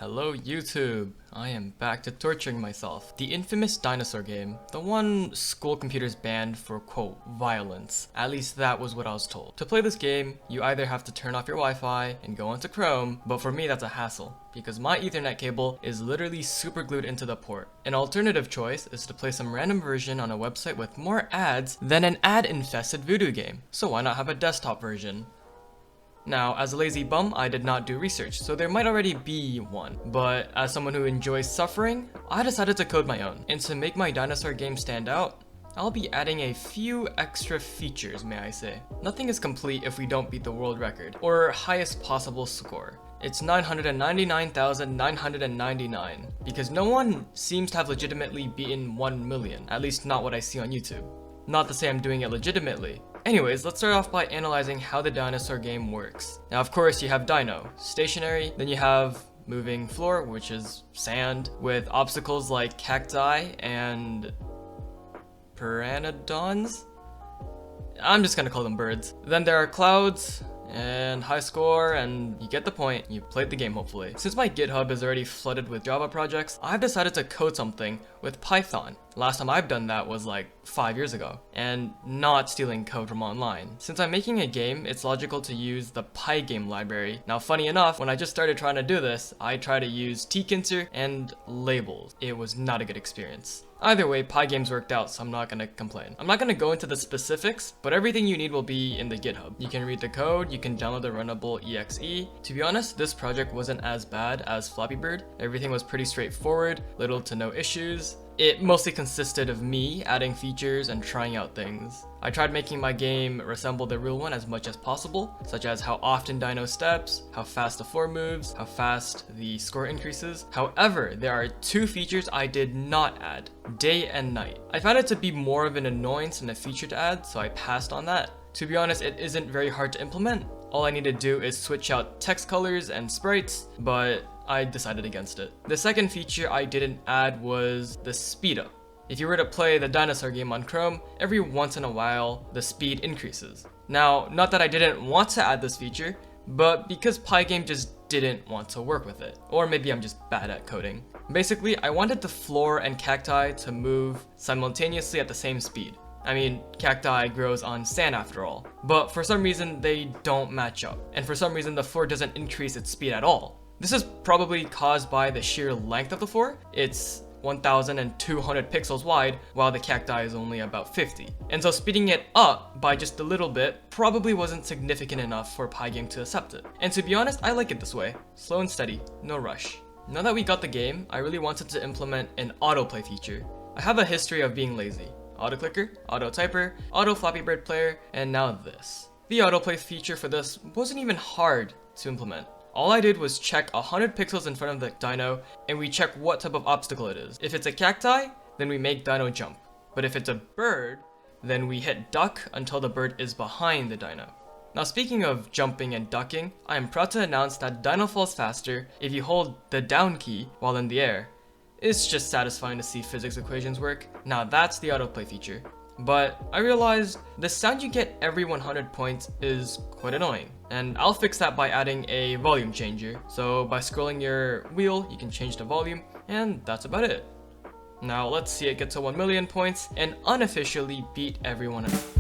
Hello YouTube, I am back to torturing myself. The infamous dinosaur game, the one school computers banned for quote, violence. At least that was what I was told. To play this game, you either have to turn off your Wi-Fi and go onto Chrome, but for me that's a hassle, because my Ethernet cable is literally super glued into the port. An alternative choice is to play some random version on a website with more ads than an ad-infested voodoo game, so why not have a desktop version? Now, as a lazy bum, I did not do research, so there might already be one. But as someone who enjoys suffering, I decided to code my own. And to make my dinosaur game stand out, I'll be adding a few extra features, may I say. Nothing is complete if we don't beat the world record, or highest possible score. It's 999,999, because no one seems to have legitimately beaten 1 million, at least not what I see on YouTube. Not to say I'm doing it legitimately. Anyways, let's start off by analyzing how the dinosaur game works. Now of course you have dino, stationary, then you have moving floor, which is sand, with obstacles like cacti and pteranodons? I'm just gonna call them birds. Then there are clouds, and high score, and you get the point. You played the game hopefully. Since my GitHub is already flooded with Java projects, I've decided to code something with Python. Last time I've done that was like 5 years ago, and not stealing code from online. Since I'm making a game, it's logical to use the Pygame library. Now funny enough, when I just started trying to do this, I tried to use tkinter and labels. It was not a good experience. Either way, Pygames worked out, so I'm not gonna complain. I'm not gonna go into the specifics, but everything you need will be in the GitHub. You can read the code, you can download the runnable exe. To be honest, this project wasn't as bad as Flappy Bird. Everything was pretty straightforward, little to no issues. It mostly consisted of me adding features and trying out things. I tried making my game resemble the real one as much as possible, such as how often Dino steps, how fast the floor moves, how fast the score increases. However, there are two features I did not add, day and night. I found it to be more of an annoyance than a feature to add, so I passed on that. To be honest, it isn't very hard to implement. All I need to do is switch out text colors and sprites, but I decided against it. The second feature I didn't add was the speed up. If you were to play the dinosaur game on Chrome, every once in a while, the speed increases. Now, not that I didn't want to add this feature, but because Pygame just didn't want to work with it. Or maybe I'm just bad at coding. Basically, I wanted the floor and cacti to move simultaneously at the same speed. I mean, cacti grows on sand after all. But for some reason, they don't match up. And for some reason, the floor doesn't increase its speed at all. This is probably caused by the sheer length of the floor. It's 1,200 pixels wide, while the cacti is only about 50. And so speeding it up by just a little bit probably wasn't significant enough for Pygame to accept it. And to be honest, I like it this way. Slow and steady, no rush. Now that we got the game, I really wanted to implement an autoplay feature. I have a history of being lazy. Auto clicker, auto typer, auto Flappy Bird player, and now this. The autoplay feature for this wasn't even hard to implement. All I did was check 100 pixels in front of the dino, and we check what type of obstacle it is. If it's a cacti, then we make dino jump. But if it's a bird, then we hit duck until the bird is behind the dino. Now speaking of jumping and ducking, I am proud to announce that dino falls faster if you hold the down key while in the air. It's just satisfying to see physics equations work. Now that's the autoplay feature. But I realized the sound you get every 100 points is quite annoying. And I'll fix that by adding a volume changer. So by scrolling your wheel, you can change the volume, and that's about it. Now let's see it get to 1 million points and unofficially beat everyone else.